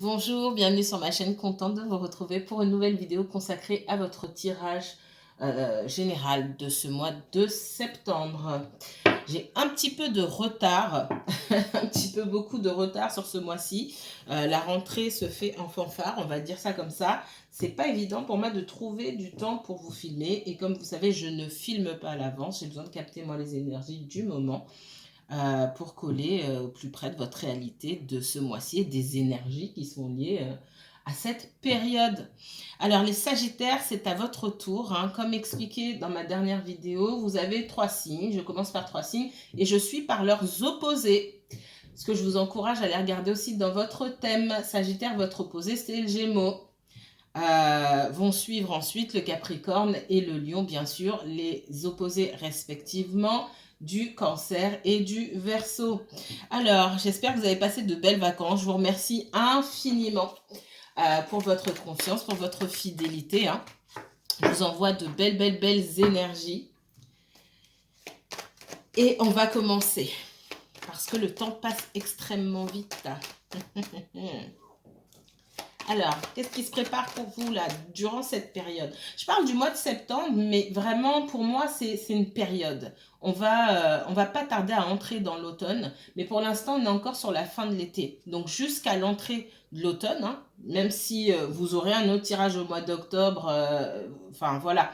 Bonjour, bienvenue sur ma chaîne, contente de vous retrouver pour une nouvelle vidéo consacrée à votre tirage général de ce mois de septembre. J'ai un petit peu de retard, beaucoup de retard sur ce mois-ci. La rentrée se fait en fanfare, on va dire ça comme ça. C'est pas évident pour moi de trouver du temps pour vous filmer. Et comme vous savez, je ne filme pas à l'avance. J'ai besoin de capter moi les énergies du moment. Pour coller au plus près de votre réalité de ce mois-ci et des énergies qui sont liées à cette période. Alors les Sagittaires, c'est à votre tour. Hein. Comme expliqué dans ma dernière vidéo, vous avez 3 signes. Je commence par 3 signes et je suis par leurs opposés. Ce que je vous encourage à les regarder aussi dans votre thème. Sagittaire, votre opposé, c'est le Gémeaux. Vont suivre ensuite le Capricorne et le Lion, bien sûr, les opposés respectivement du Cancer et du Verseau. Alors, j'espère que vous avez passé de belles vacances. Je vous remercie infiniment pour votre confiance, pour votre fidélité. Hein. Je vous envoie de belles énergies. Et on va commencer, parce que le temps passe extrêmement vite. Alors, qu'est-ce qui se prépare pour vous là, durant cette période? Je parle du mois de septembre, mais vraiment, pour moi, c'est une période. On va pas tarder à entrer dans l'automne, mais pour l'instant, on est encore sur la fin de l'été. Donc, jusqu'à l'entrée de l'automne, hein, même si vous aurez un autre tirage au mois d'octobre, enfin, voilà.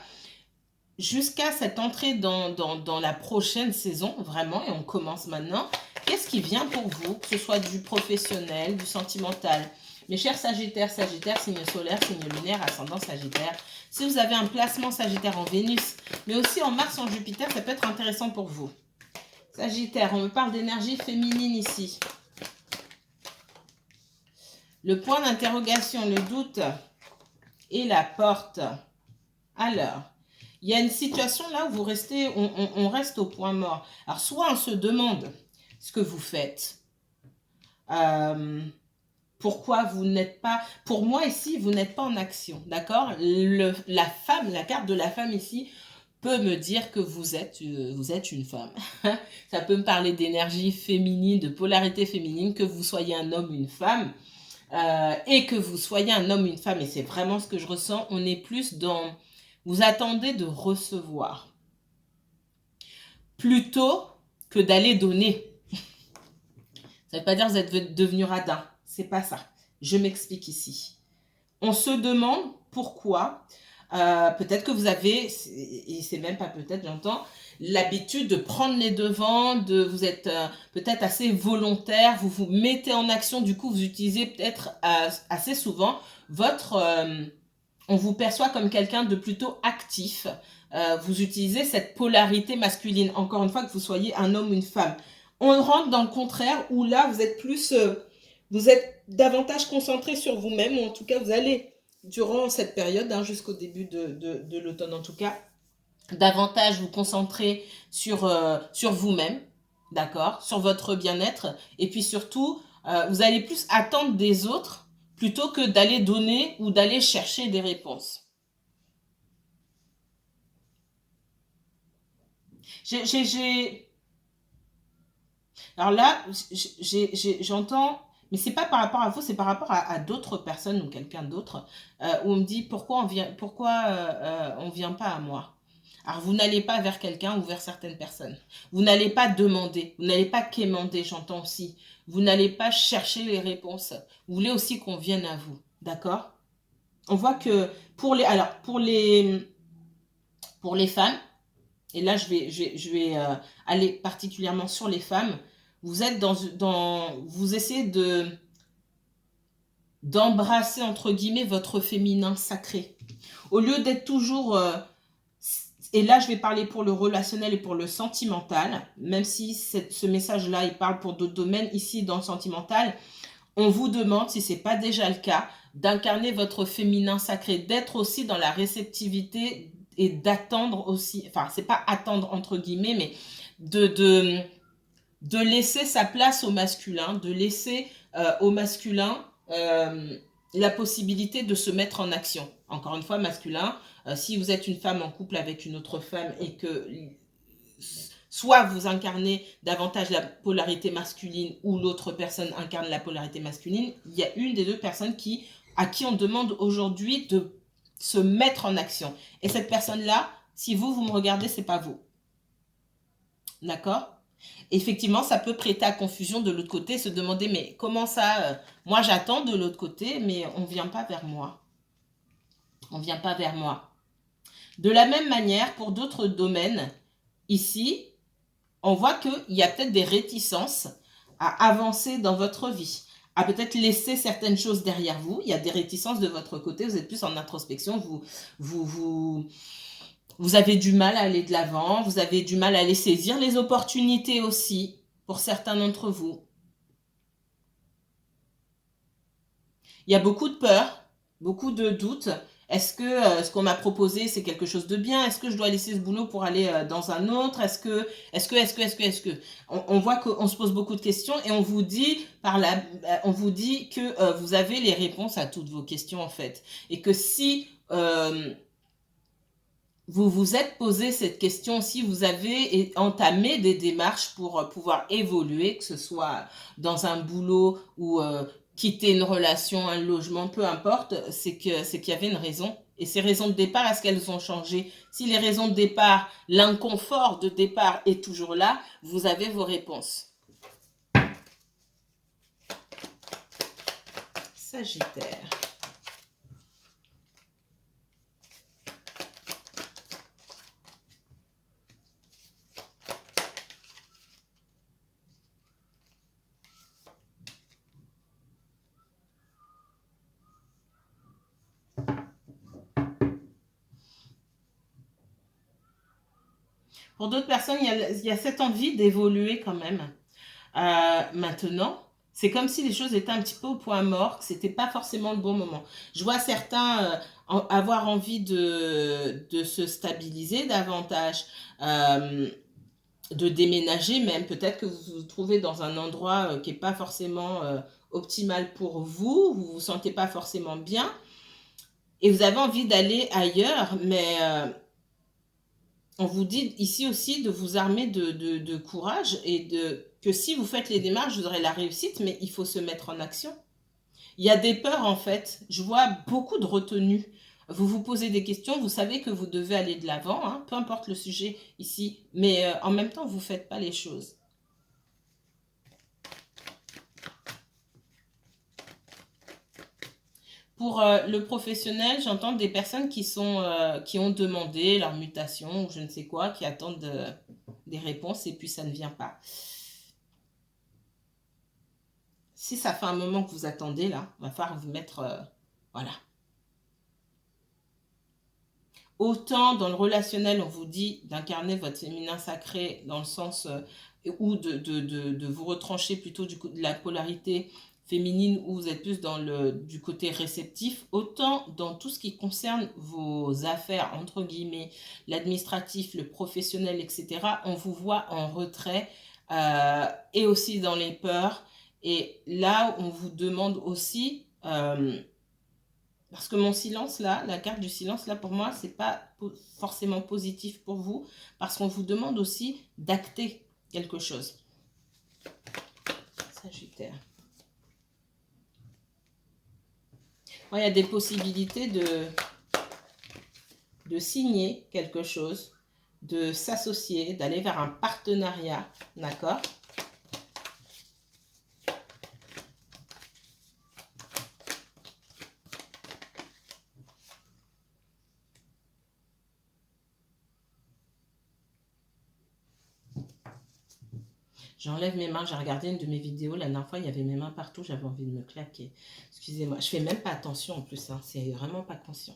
Jusqu'à cette entrée dans la prochaine saison, vraiment, et on commence maintenant, qu'est-ce qui vient pour vous, que ce soit du professionnel, du sentimental? Mes chers Sagittaires, signe solaire, signe lunaire, ascendant Sagittaire. Si vous avez un placement Sagittaire en Vénus, mais aussi en Mars, en Jupiter, ça peut être intéressant pour vous. Sagittaire, on me parle d'énergie féminine ici. Le point d'interrogation, le doute et la porte. Alors, il y a une situation là où vous restez, on reste au point mort. Alors, soit on se demande ce que vous faites. Pourquoi vous n'êtes pas... Pour moi, ici, vous n'êtes pas en action, d'accord? La femme, la carte de la femme ici peut me dire que vous êtes une femme. Ça peut me parler d'énergie féminine, de polarité féminine, que vous soyez un homme ou une femme. Et que vous soyez un homme ou une femme, et c'est vraiment ce que je ressens, on est plus dans... Vous attendez de recevoir. Plutôt que d'aller donner. Ça ne veut pas dire que vous êtes devenu radin. C'est pas ça. Je m'explique ici. On se demande pourquoi. Peut-être que vous avez, et c'est même pas peut-être, j'entends, l'habitude de prendre les devants, vous êtes peut-être assez volontaire, vous vous mettez en action, du coup vous utilisez peut-être assez souvent on vous perçoit comme quelqu'un de plutôt actif. Vous utilisez cette polarité masculine, encore une fois que vous soyez un homme ou une femme. On rentre dans le contraire où là vous êtes plus, vous êtes davantage concentré sur vous-même, ou en tout cas vous allez, durant cette période, hein, jusqu'au début de l'automne en tout cas, davantage vous concentrer sur vous-même, d'accord, sur votre bien-être, et puis surtout, vous allez plus attendre des autres plutôt que d'aller donner ou d'aller chercher des réponses. Alors là, j'entends, mais c'est pas par rapport à vous, c'est par rapport à d'autres personnes ou quelqu'un d'autre, où on me dit pourquoi on vient pas à moi. Alors vous n'allez pas vers quelqu'un ou vers certaines personnes. Vous n'allez pas demander, vous n'allez pas quémander, j'entends aussi. Vous n'allez pas chercher les réponses. Vous voulez aussi qu'on vienne à vous, d'accord? On voit que pour les femmes, et là je vais aller particulièrement sur les femmes, vous êtes vous essayez d'embrasser entre guillemets votre féminin sacré. Au lieu d'être toujours et là je vais parler pour le relationnel et pour le sentimental, même si ce message-là il parle pour d'autres domaines, ici dans le sentimental, on vous demande, si ce n'est pas déjà le cas, d'incarner votre féminin sacré, d'être aussi dans la réceptivité et d'attendre aussi, enfin c'est pas attendre entre guillemets, mais de laisser sa place au masculin, de laisser au masculin la possibilité de se mettre en action. Encore une fois, masculin, si vous êtes une femme en couple avec une autre femme et que soit vous incarnez davantage la polarité masculine ou l'autre personne incarne la polarité masculine, il y a une des deux personnes à qui on demande aujourd'hui de se mettre en action. Et cette personne-là, si vous me regardez, c'est pas vous. D'accord? Effectivement, ça peut prêter à confusion de l'autre côté, se demander, mais comment ça, moi j'attends de l'autre côté, mais on ne vient pas vers moi. On ne vient pas vers moi. De la même manière, pour d'autres domaines, ici, on voit qu'il y a peut-être des réticences à avancer dans votre vie, à peut-être laisser certaines choses derrière vous. Il y a des réticences de votre côté, vous êtes plus en introspection, vous avez du mal à aller de l'avant, vous avez du mal à aller saisir les opportunités aussi, pour certains d'entre vous. Il y a beaucoup de peur, beaucoup de doutes. Est-ce que ce qu'on m'a proposé, c'est quelque chose de bien? Est-ce que je dois laisser ce boulot pour aller dans un autre? Est-ce que on voit qu'on se pose beaucoup de questions et on vous dit que vous avez les réponses à toutes vos questions en fait. Et que si vous vous êtes posé cette question, si vous avez entamé des démarches pour pouvoir évoluer, que ce soit dans un boulot ou quitter une relation, un logement, peu importe, c'est qu'il y avait une raison. Et ces raisons de départ, est-ce qu'elles ont changé? Si les raisons de départ, l'inconfort de départ est toujours là, vous avez vos réponses. Sagittaire. Pour d'autres personnes, il y a cette envie d'évoluer quand même. Maintenant, c'est comme si les choses étaient un petit peu au point mort, que ce n'était pas forcément le bon moment. Je vois certains avoir envie de se stabiliser davantage, de déménager même. Peut-être que vous vous trouvez dans un endroit qui n'est pas forcément optimal pour vous, vous ne vous sentez pas forcément bien, et vous avez envie d'aller ailleurs, mais on vous dit ici aussi de vous armer de courage et que si vous faites les démarches, vous aurez la réussite, mais il faut se mettre en action. Il y a des peurs en fait. Je vois beaucoup de retenues. Vous vous posez des questions, vous savez que vous devez aller de l'avant, hein, peu importe le sujet ici, mais en même temps, vous ne faites pas les choses. Pour le professionnel, j'entends des personnes qui ont demandé leur mutation ou je ne sais quoi, qui attendent des réponses et puis ça ne vient pas. Si ça fait un moment que vous attendez, là, il va falloir vous mettre... voilà. Autant dans le relationnel, on vous dit d'incarner votre féminin sacré dans le sens ou de vous retrancher plutôt de la polarité féminine où vous êtes plus du côté réceptif, autant dans tout ce qui concerne vos affaires, entre guillemets, l'administratif, le professionnel, etc., on vous voit en retrait et aussi dans les peurs. Et là, on vous demande aussi... parce que mon silence là, la carte du silence là pour moi, c'est pas forcément positif pour vous parce qu'on vous demande aussi d'acter quelque chose. Sagittaire. Il y a des possibilités de signer quelque chose, de s'associer, d'aller vers un partenariat, d'accord ? J'enlève mes mains, j'ai regardé une de mes vidéos, la dernière fois, il y avait mes mains partout, j'avais envie de me claquer. Excusez-moi, je fais même pas attention en plus, hein, c'est vraiment pas conscient.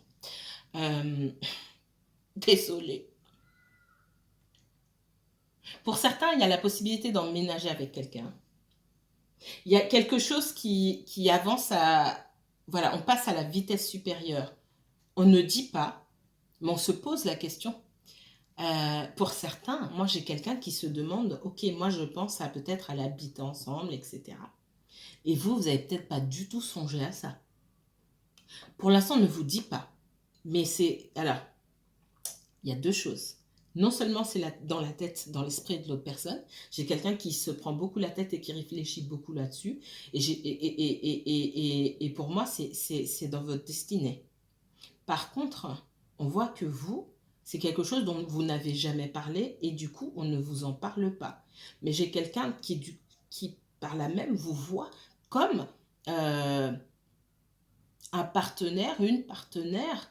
Désolée. Pour certains, il y a la possibilité d'emménager avec quelqu'un. Il y a quelque chose qui avance à... Voilà, on passe à la vitesse supérieure. On ne dit pas, mais on se pose la question. Pour certains, moi j'ai quelqu'un qui se demande, ok, moi je pense à peut-être à l'habiter ensemble, etc. Et vous n'avez peut-être pas du tout songé à ça. Pour l'instant, on ne vous dit pas. Mais c'est... Alors, il y a deux choses. Non seulement c'est dans la tête, dans l'esprit de l'autre personne, j'ai quelqu'un qui se prend beaucoup la tête et qui réfléchit beaucoup là-dessus. Et pour moi, c'est dans votre destinée. Par contre, on voit que vous, c'est quelque chose dont vous n'avez jamais parlé et du coup, on ne vous en parle pas. Mais j'ai quelqu'un qui, par là même, vous voit comme un partenaire, une partenaire.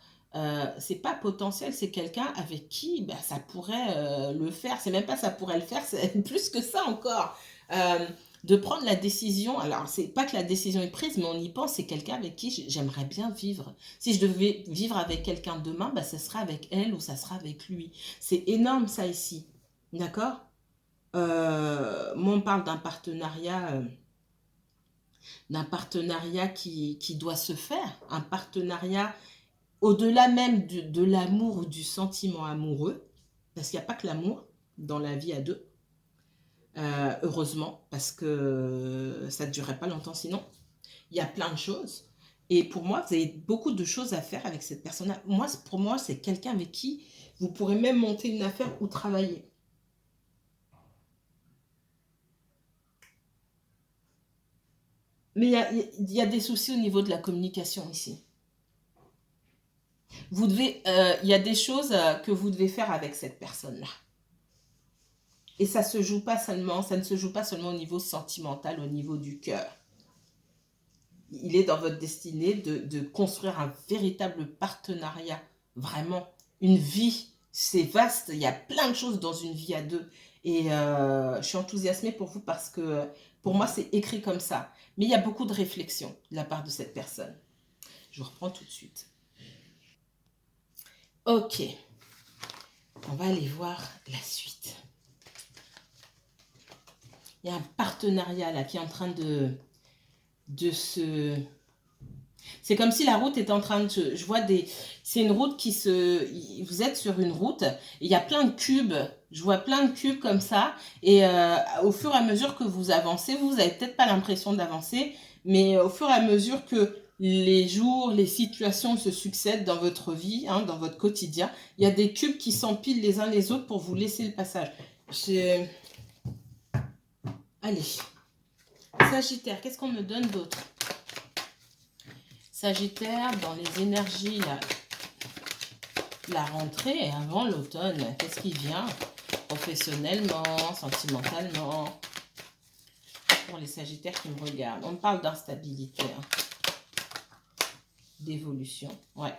C'est pas potentiel, c'est quelqu'un avec qui bah, ça pourrait le faire. C'est même pas ça pourrait le faire, c'est plus que ça encore. Euh, de prendre la décision, alors c'est pas que la décision est prise, mais on y pense, c'est quelqu'un avec qui j'aimerais bien vivre. Si je devais vivre avec quelqu'un demain, bah, ça sera avec elle ou ça sera avec lui. C'est énorme ça ici, d'accord. Moi on parle d'un partenariat qui doit se faire, un partenariat au-delà même de l'amour ou du sentiment amoureux, parce qu'il n'y a pas que l'amour dans la vie à deux, heureusement, parce que ça ne durerait pas longtemps sinon. Il y a plein de choses. Et pour moi, vous avez beaucoup de choses à faire avec cette personne-là. Pour moi, c'est quelqu'un avec qui vous pourrez même monter une affaire ou travailler. Mais il y a des soucis au niveau de la communication ici. Il y a des choses que vous devez faire avec cette personne-là. Et ça ne se joue pas seulement au niveau sentimental, au niveau du cœur. Il est dans votre destinée de construire un véritable partenariat, vraiment une vie. C'est vaste, il y a plein de choses dans une vie à deux. Et je suis enthousiasmée pour vous parce que pour moi, c'est écrit comme ça. Mais il y a beaucoup de réflexion de la part de cette personne. Je vous reprends tout de suite. Ok, on va aller voir la suite. Il y a un partenariat là qui est en train de se... C'est comme si la route est en train de... Je vois des... C'est une route qui se... Vous êtes sur une route, et il y a plein de cubes. Je vois plein de cubes comme ça. Et au fur et à mesure que vous avancez, vous n'avez peut-être pas l'impression d'avancer, mais au fur et à mesure que les jours, les situations se succèdent dans votre vie, hein, dans votre quotidien, il y a des cubes qui s'empilent les uns les autres pour vous laisser le passage. Allez. Sagittaire, qu'est-ce qu'on me donne d'autre? Sagittaire, dans les énergies, la rentrée et avant l'automne, qu'est-ce qui vient? Professionnellement, sentimentalement, pour les Sagittaires qui me regardent. On parle d'instabilité, d'évolution, ouais.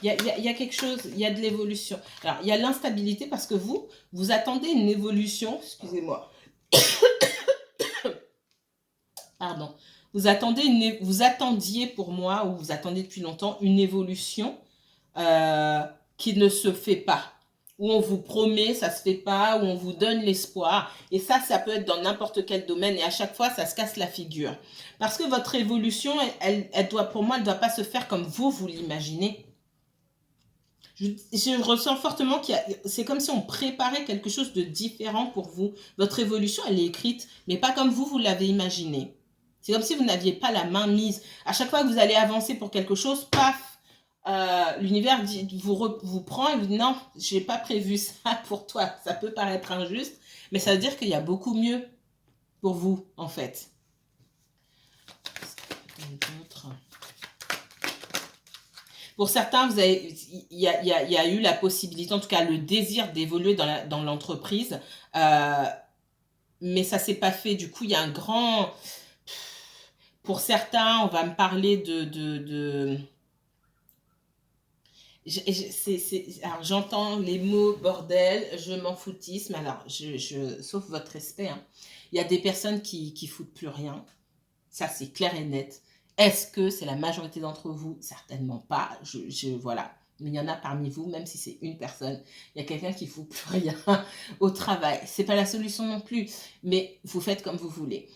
Il y a quelque chose, il y a de l'évolution. Alors, il y a l'instabilité parce que vous attendez une évolution, excusez-moi, pardon, vous attendiez pour moi, ou vous attendez depuis longtemps, une évolution qui ne se fait pas. Où on vous promet, ça se fait pas, où on vous donne l'espoir. Et ça peut être dans n'importe quel domaine. Et à chaque fois, ça se casse la figure. Parce que votre évolution, elle doit, pour moi, elle ne doit pas se faire comme vous l'imaginez. Je ressens fortement c'est comme si on préparait quelque chose de différent pour vous. Votre évolution, elle est écrite, mais pas comme vous l'avez imaginé. C'est comme si vous n'aviez pas la main mise. À chaque fois que vous allez avancer pour quelque chose, paf, l'univers vous prend et vous dit non, j'ai pas prévu ça pour toi. Ça peut paraître injuste, mais ça veut dire qu'il y a beaucoup mieux pour vous, en fait. Pour certains, il y a eu la possibilité, en tout cas le désir d'évoluer dans l'entreprise, mais ça ne s'est pas fait. Du coup, il y a un grand... Pour certains, on va me parler alors, j'entends les mots bordel, je m'en foutisme. Alors, sauf votre respect, hein. Il y a des personnes qui foutent plus rien. Ça, c'est clair et net. Est-ce que c'est la majorité d'entre vous? Certainement pas. Voilà. Mais il y en a parmi vous, même si c'est une personne, il y a quelqu'un qui ne fout plus rien au travail. C'est pas la solution non plus, mais vous faites comme vous voulez.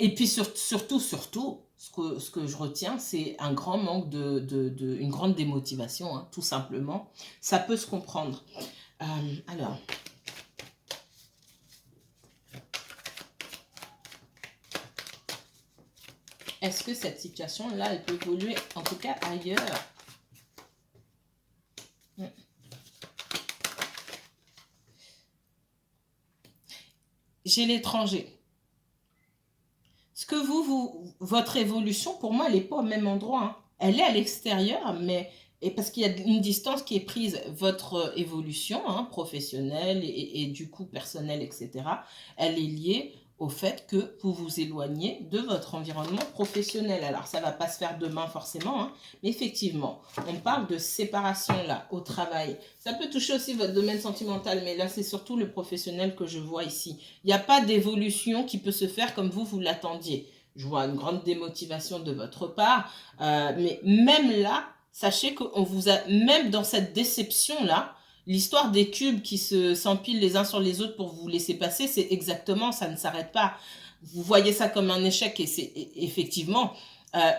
Et puis surtout, ce que je retiens, c'est un grand manque une grande démotivation, hein, tout simplement. Ça peut se comprendre. Alors... Est-ce que cette situation-là, elle peut évoluer, en tout cas ailleurs? j'ai l'étranger. Ce que votre évolution, pour moi, elle n'est pas au même endroit. Hein. Elle est à l'extérieur, mais et parce qu'il y a une distance qui est prise, votre évolution hein, professionnelle et du coup personnelle, etc., elle est liée au fait que vous vous éloignez de votre environnement professionnel. Alors, ça ne va pas se faire demain forcément, hein, mais effectivement, on parle de séparation là, au travail. Ça peut toucher aussi votre domaine sentimental, mais là, c'est surtout le professionnel que je vois ici. Il n'y a pas d'évolution qui peut se faire comme vous l'attendiez. Je vois une grande démotivation de votre part, mais même là, sachez qu'on vous a, même dans cette déception-là, l'histoire des cubes qui s'empilent les uns sur les autres pour vous laisser passer, c'est exactement, ça ne s'arrête pas. Vous voyez ça comme un échec et c'est effectivement,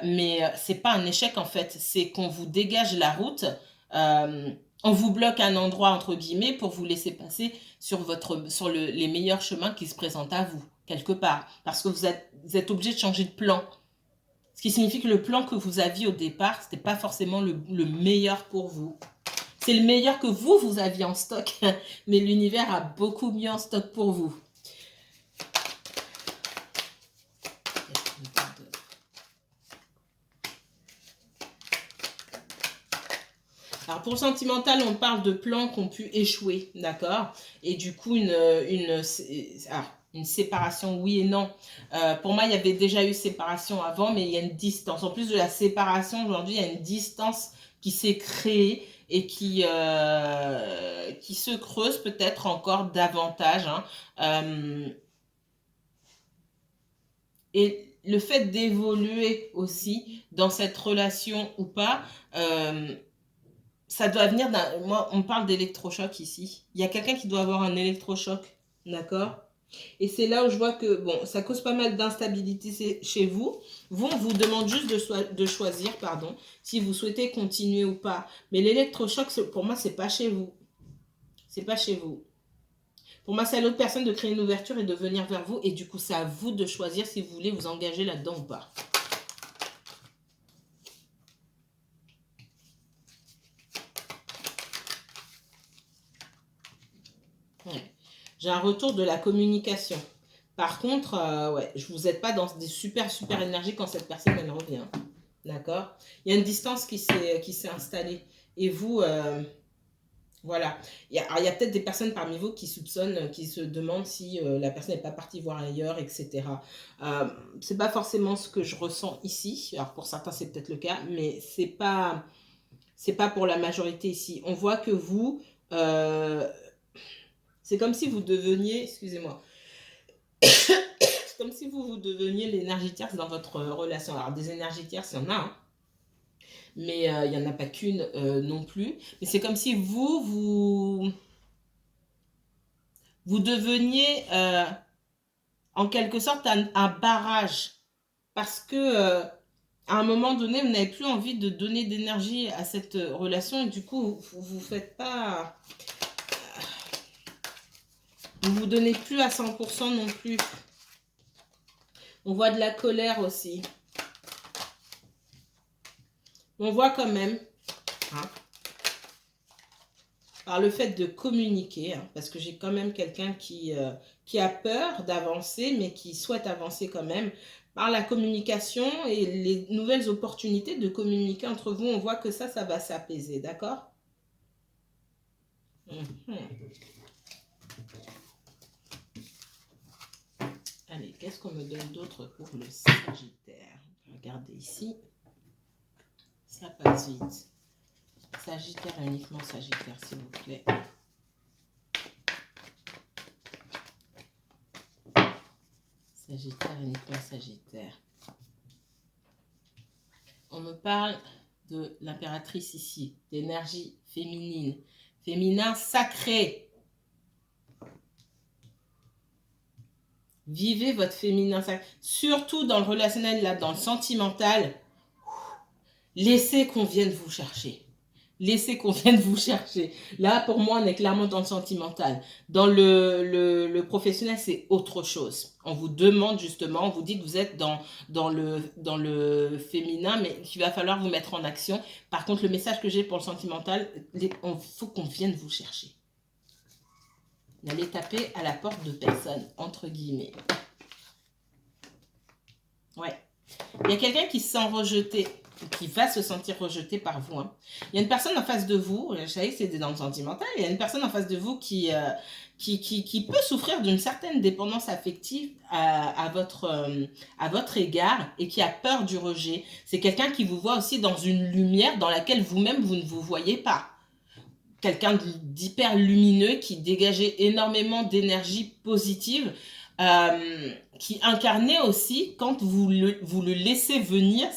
mais c'est pas un échec en fait, c'est qu'on vous dégage la route, on vous bloque un endroit entre guillemets pour vous laisser passer sur les meilleurs chemins qui se présentent à vous quelque part, parce que vous êtes obligé de changer de plan. Ce qui signifie que le plan que vous aviez au départ, ce n'était pas forcément le meilleur pour vous. C'est le meilleur que vous aviez en stock, mais l'univers a beaucoup mieux en stock pour vous. Alors pour le sentimental, on parle de plans qui ont pu échouer, d'accord? Et du coup, une séparation, oui et non. Pour moi, il y avait déjà eu séparation avant, mais il y a une distance. En plus de la séparation, aujourd'hui, il y a une distance qui s'est créée et qui se creuse peut-être encore davantage. Hein. Et le fait d'évoluer aussi dans cette relation ou pas, ça doit venir d'un... Moi, on parle d'électrochoc ici. Il y a quelqu'un qui doit avoir un électrochoc, d'accord? Et c'est là où je vois que, bon, ça cause pas mal d'instabilité chez vous. Vous, on vous demande juste de choisir, pardon, si vous souhaitez continuer ou pas. Mais l'électrochoc, pour moi, c'est pas chez vous. C'est pas chez vous. Pour moi, c'est à l'autre personne de créer une ouverture et de venir vers vous. Et du coup, c'est à vous de choisir si vous voulez vous engager là-dedans ou pas. Ouais. J'ai un retour de la communication. Par contre, ouais, je vous aide pas dans des super énergies quand cette personne elle revient. D'accord? Il y a une distance qui s'est installée. Et vous, voilà. Il y a peut-être des personnes parmi vous qui soupçonnent, qui se demandent si la personne n'est pas partie voir ailleurs, etc. C'est pas forcément ce que je ressens ici. Alors pour certains, c'est peut-être le cas, mais c'est pas pour la majorité ici. On voit que vous, c'est comme si vous deveniez, excusez-moi, c'est comme si vous deveniez l'énergie tierce dans votre relation. Alors des énergies tierces, il y en a, hein, mais il n'y en a pas qu'une non plus. Mais c'est comme si vous deveniez en quelque sorte un barrage. Parce que à un moment donné, vous n'avez plus envie de donner d'énergie à cette relation et du coup, vous faites pas... Vous vous donnez plus à 100% non plus. On voit de la colère aussi. On voit quand même, hein, par le fait de communiquer, hein, parce que j'ai quand même quelqu'un qui a peur d'avancer, mais qui souhaite avancer quand même. Par la communication et les nouvelles opportunités de communiquer entre vous, on voit que ça va s'apaiser, d'accord? Allez, qu'est-ce qu'on me donne d'autre pour le Sagittaire? Regardez ici. Ça passe vite. Sagittaire, uniquement Sagittaire, s'il vous plaît. Sagittaire, uniquement Sagittaire. On me parle de l'impératrice ici, d'énergie féminine. Féminin sacré. Vivez votre féminin sacré. Surtout dans le relationnel, là, dans le sentimental. Laissez qu'on vienne vous chercher. Laissez qu'on vienne vous chercher. Là, pour moi, on est clairement dans le sentimental. Dans le professionnel, c'est autre chose. On vous demande justement, on vous dit que vous êtes dans le féminin, mais qu'il va falloir vous mettre en action. Par contre, le message que j'ai pour le sentimental, il faut qu'on vienne vous chercher. N'allez taper à la porte de personne, entre guillemets. Ouais. Il y a quelqu'un qui se sent rejeté, qui va se sentir rejeté par vous. Hein. Il y a une personne en face de vous, je savais que c'était dans le sentimental, il y a une personne en face de vous qui peut souffrir d'une certaine dépendance affective à votre égard et qui a peur du rejet. C'est quelqu'un qui vous voit aussi dans une lumière dans laquelle vous-même, vous ne vous voyez pas. Quelqu'un d'hyper lumineux qui dégageait énormément d'énergie positive, qui incarnait aussi, quand vous le laissez venir,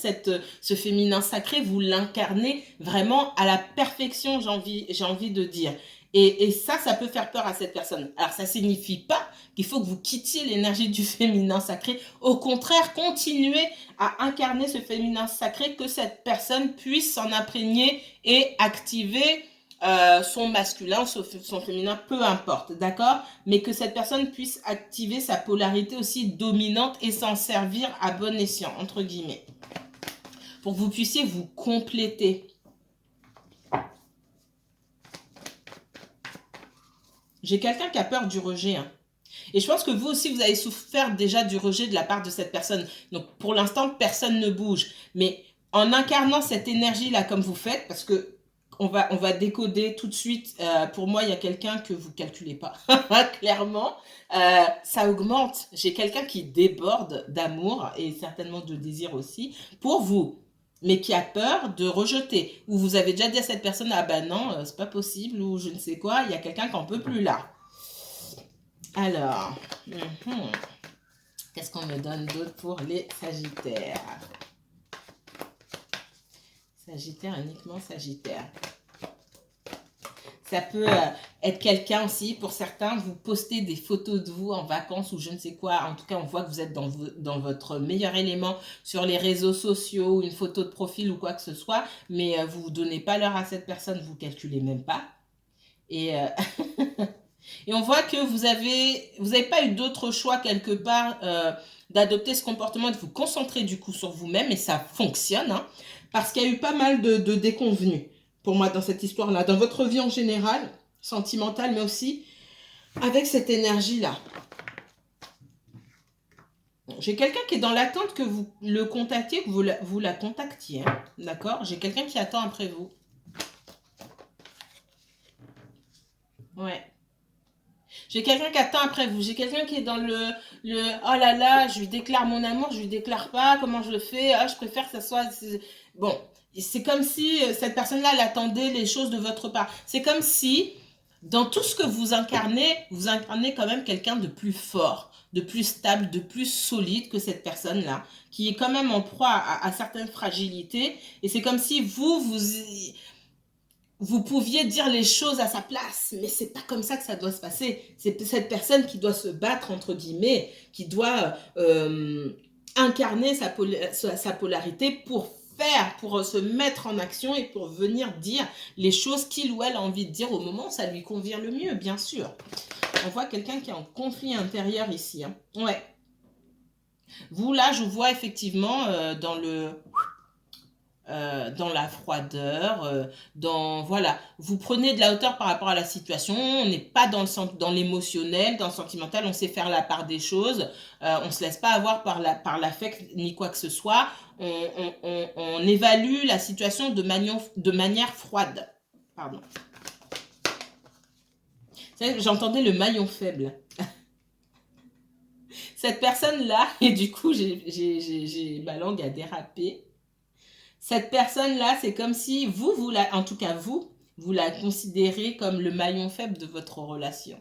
ce féminin sacré, vous l'incarnez vraiment à la perfection, j'ai envie de dire. Et ça peut faire peur à cette personne. Alors, ça signifie pas qu'il faut que vous quittiez l'énergie du féminin sacré. Au contraire, continuez à incarner ce féminin sacré, que cette personne puisse s'en imprégner et activer son masculin, son féminin, peu importe, d'accord? Mais que cette personne puisse activer sa polarité aussi dominante et s'en servir à bon escient, entre guillemets. Pour que vous puissiez vous compléter. J'ai quelqu'un qui a peur du rejet, hein. Et je pense que vous aussi, vous avez souffert déjà du rejet de la part de cette personne. Donc, pour l'instant, personne ne bouge. Mais en incarnant cette énergie-là comme vous faites, parce que on va décoder tout de suite. Pour moi, il y a quelqu'un que vous ne calculez pas, clairement. Ça augmente. J'ai quelqu'un qui déborde d'amour et certainement de désir aussi pour vous, mais qui a peur de rejeter. Ou vous avez déjà dit à cette personne, ah ben non, c'est pas possible, ou je ne sais quoi, il y a quelqu'un qui n'en peut plus là. Alors, qu'est-ce qu'on me donne d'autre pour les Sagittaires? Sagittaire, uniquement Sagittaire. Ça peut être quelqu'un aussi, pour certains, vous postez des photos de vous en vacances ou je ne sais quoi. En tout cas, on voit que vous êtes dans votre meilleur élément sur les réseaux sociaux, une photo de profil ou quoi que ce soit, mais vous ne donnez pas l'heure à cette personne, vous ne calculez même pas. Et, et on voit que vous avez pas eu d'autre choix quelque part d'adopter ce comportement, de vous concentrer du coup sur vous-même, et ça fonctionne, hein, parce qu'il y a eu pas mal de déconvenues. Pour moi, dans cette histoire-là, dans votre vie en général, sentimentale, mais aussi avec cette énergie-là. J'ai quelqu'un qui est dans l'attente que vous le contactiez, que vous la contactiez. Hein, d'accord? J'ai quelqu'un qui attend après vous. Ouais. J'ai quelqu'un qui attend après vous. J'ai quelqu'un qui est dans le oh là là, je lui déclare mon amour, je lui déclare pas, comment je le fais? Ah, je préfère que ça soit... Bon, c'est comme si cette personne-là, elle attendait les choses de votre part. C'est comme si, dans tout ce que vous incarnez quand même quelqu'un de plus fort, de plus stable, de plus solide que cette personne-là, qui est quand même en proie à certaines fragilités. Et c'est comme si vous pouviez dire les choses à sa place, mais c'est pas comme ça que ça doit se passer. C'est cette personne qui doit se battre, entre guillemets, qui doit incarner sa polarité pour se mettre en action et pour venir dire les choses qu'il ou elle a envie de dire au moment où ça lui convient le mieux, bien sûr. On voit quelqu'un qui est en conflit intérieur ici. Hein. Ouais. Vous, là, je vois effectivement dans la froideur, voilà, vous prenez de la hauteur par rapport à la situation, on n'est pas dans l'émotionnel, dans le sentimental, on sait faire la part des choses, on ne se laisse pas avoir par l'affect ni quoi que ce soit, on évalue la situation de manière froide. Pardon. J'entendais le maillon faible. Cette personne-là, et du coup, ma langue a dérapé. Cette personne-là, c'est comme si en tout cas vous la considérez comme le maillon faible de votre relation.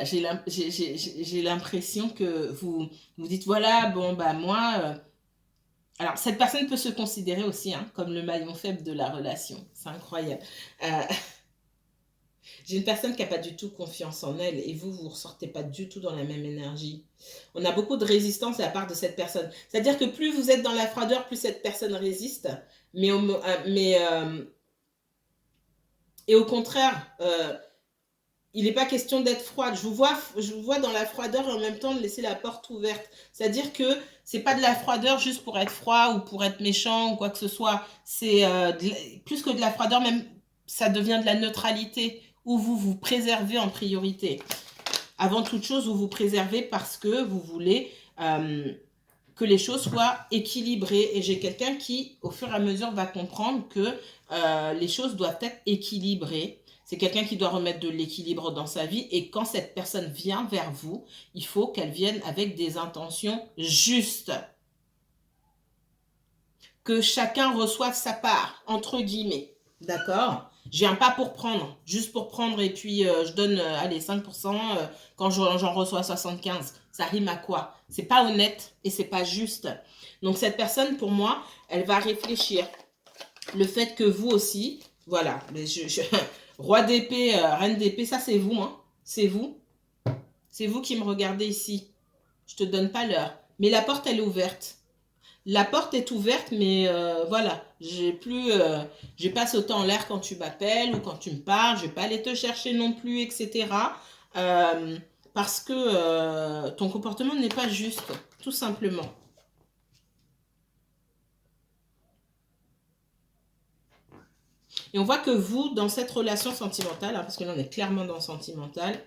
J'ai l'impression que vous dites, voilà, bon, bah moi... Alors, cette personne peut se considérer aussi comme le maillon faible de la relation. C'est incroyable. J'ai une personne qui n'a pas du tout confiance en elle et vous ne ressortez pas du tout dans la même énergie. On a beaucoup de résistance de la part de cette personne. C'est-à-dire que plus vous êtes dans la froideur, plus cette personne résiste. Et au contraire, il n'est pas question d'être froide. Je vous vois dans la froideur et en même temps de laisser la porte ouverte. C'est-à-dire que ce n'est pas de la froideur juste pour être froid ou pour être méchant ou quoi que ce soit. C'est plus que de la froideur, même ça devient de la neutralité. ou vous vous préservez en priorité. Avant toute chose, vous vous préservez parce que vous voulez que les choses soient équilibrées. Et j'ai quelqu'un qui, au fur et à mesure, va comprendre que les choses doivent être équilibrées. C'est quelqu'un qui doit remettre de l'équilibre dans sa vie. Et quand cette personne vient vers vous, il faut qu'elle vienne avec des intentions justes. Que chacun reçoive sa part, entre guillemets. D'accord? Je viens pas pour prendre, juste pour prendre et puis je donne allez, 5% quand j'en reçois 75. Ça rime à quoi? C'est pas honnête et c'est pas juste. Donc cette personne, pour moi, elle va réfléchir. Le fait que vous aussi, voilà, roi d'épée, reine d'épée, ça c'est vous, hein? C'est vous. C'est vous qui me regardez ici. Je te donne pas l'heure. Mais la porte, elle est ouverte. La porte est ouverte, mais voilà, j'ai pas sauté en l'air quand tu m'appelles ou quand tu me parles, je vais pas aller te chercher non plus, etc. Parce que ton comportement n'est pas juste, tout simplement. Et on voit que vous, dans cette relation sentimentale, hein, parce que là on est clairement dans le sentimental,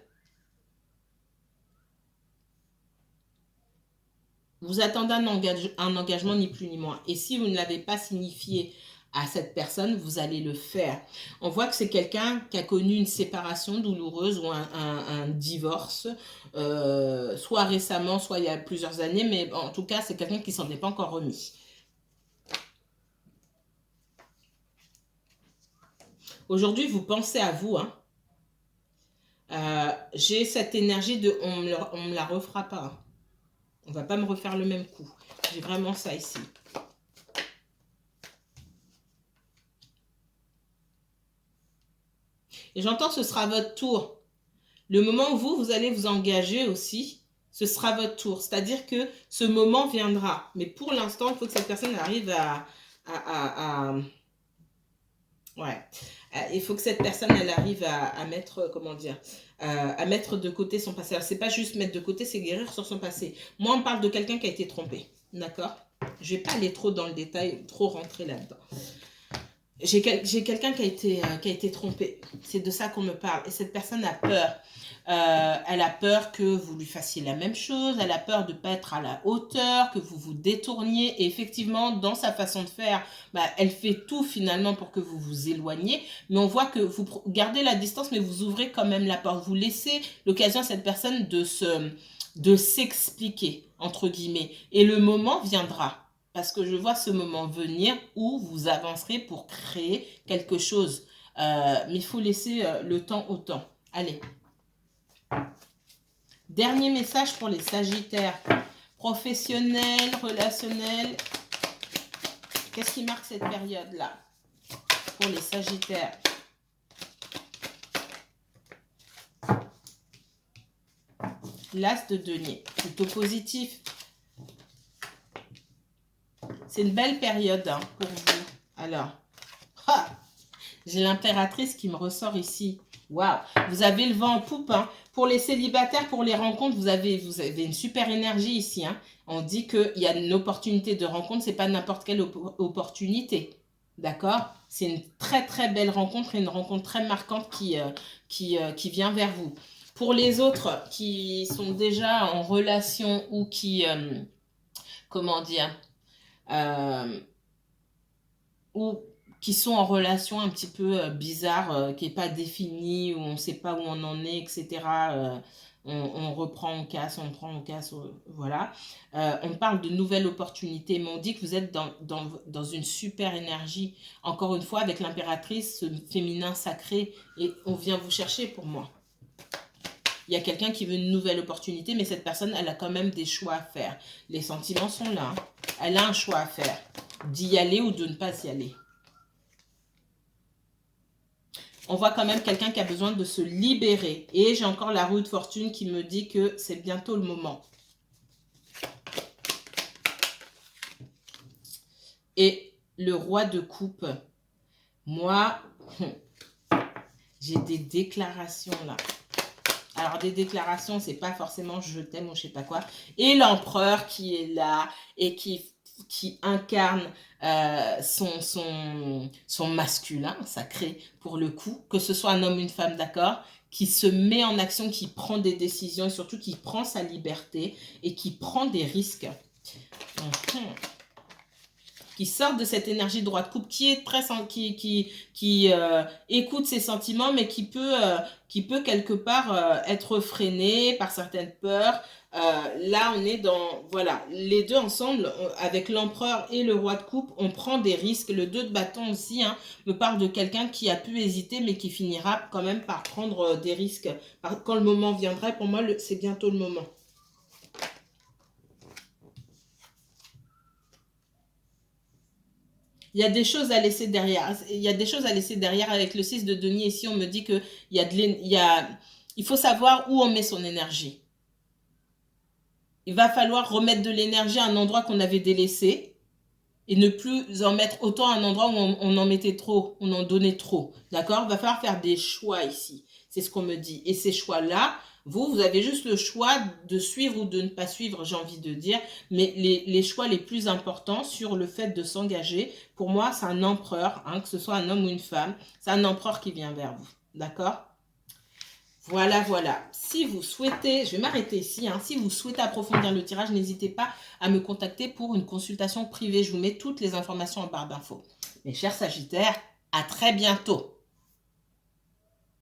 vous attendez un engagement ni plus ni moins. Et si vous ne l'avez pas signifié à cette personne, vous allez le faire. On voit que c'est quelqu'un qui a connu une séparation douloureuse ou un divorce, soit récemment, soit il y a plusieurs années, mais en tout cas, c'est quelqu'un qui s'en est pas encore remis. Aujourd'hui, vous pensez à vous, hein. J'ai cette énergie de on me la refera pas. Hein. On va pas me refaire le même coup. J'ai vraiment ça ici. Et j'entends ce sera votre tour. Le moment où vous allez vous engager aussi, ce sera votre tour. C'est-à-dire que ce moment viendra. Mais pour l'instant, il faut que cette personne arrive ouais. Il faut que cette personne, elle arrive à mettre, comment dire, à mettre de côté son passé. Alors, c'est pas juste mettre de côté, c'est guérir sur son passé. Moi, on parle de quelqu'un qui a été trompé. D'accord? Je vais pas aller trop dans le détail, trop rentrer là-dedans. J'ai quelqu'un qui a été trompé. C'est de ça qu'on me parle. Et cette personne a peur. Elle a peur que vous lui fassiez la même chose. Elle a peur de ne pas être à la hauteur, que vous vous détourniez. Et effectivement, dans sa façon de faire, elle fait tout finalement pour que vous vous éloigniez. Mais on voit que vous gardez la distance, mais vous ouvrez quand même la porte. Vous laissez l'occasion à cette personne de s'expliquer, entre guillemets. Et le moment viendra. Parce que je vois ce moment venir où vous avancerez pour créer quelque chose. Mais il faut laisser le temps au temps. Allez. Dernier message pour les Sagittaires. Professionnel, relationnel. Qu'est-ce qui marque cette période-là pour les Sagittaires? L'As de denier. Plutôt positif. C'est une belle période hein, pour vous. Alors, j'ai l'impératrice qui me ressort ici. Waouh, vous avez le vent en poupe. Hein. Pour les célibataires, pour les rencontres, vous avez une super énergie ici. Hein. On dit qu'il y a une opportunité de rencontre, c'est pas n'importe quelle opportunité. D'accord? C'est une très très belle rencontre et une rencontre très marquante qui vient vers vous. Pour les autres qui sont déjà en relation ou qui, comment dire, ou qui sont en relation un petit peu bizarre, qui n'est pas définie, où on ne sait pas où on en est, etc. On reprend, on casse, on prend, on casse, voilà. On parle de nouvelles opportunités, mais on dit que vous êtes dans une super énergie. Encore une fois, avec l'impératrice, ce féminin sacré, et on vient vous chercher pour moi. Il y a quelqu'un qui veut une nouvelle opportunité, mais cette personne, elle a quand même des choix à faire. Les sentiments sont là. Hein. Elle a un choix à faire. D'y aller ou de ne pas y aller. On voit quand même quelqu'un qui a besoin de se libérer. Et j'ai encore la roue de fortune qui me dit que c'est bientôt le moment. Et le roi de coupe. Moi, j'ai des déclarations là. Alors, des déclarations, c'est pas forcément je t'aime ou je sais pas quoi. Et l'empereur qui est là et qui qui incarne son masculin sacré pour le coup, que ce soit un homme ou une femme, d'accord, qui se met en action, qui prend des décisions et surtout qui prend sa liberté et qui prend des risques. Qui sort de cette énergie droite coupe, qui est très qui écoute ses sentiments, mais qui peut quelque part être freiné par certaines peurs. Là, on est dans, voilà, les deux ensemble, avec l'empereur et le roi de coupe, on prend des risques. Le 2 de bâton aussi, hein, me parle de quelqu'un qui a pu hésiter, mais qui finira quand même par prendre des risques. Quand le moment viendra, pour moi, c'est bientôt le moment. Il y a des choses à laisser derrière. Il y a des choses à laisser derrière avec le 6 de denier. Ici, on me dit qu'il y a il faut savoir où on met son énergie. Il va falloir remettre de l'énergie à un endroit qu'on avait délaissé et ne plus en mettre autant à un endroit où on en mettait trop, on en donnait trop. D'accord? Il va falloir faire des choix ici. C'est ce qu'on me dit. Et ces choix-là, vous avez juste le choix de suivre ou de ne pas suivre, j'ai envie de dire. Mais les choix les plus importants sur le fait de s'engager, pour moi, c'est un empereur, hein, que ce soit un homme ou une femme. C'est un empereur qui vient vers vous. D'accord? Voilà, voilà. Si vous souhaitez, je vais m'arrêter ici, hein, si vous souhaitez approfondir le tirage, n'hésitez pas à me contacter pour une consultation privée. Je vous mets toutes les informations en barre d'infos. Mes chers Sagittaires, à très bientôt.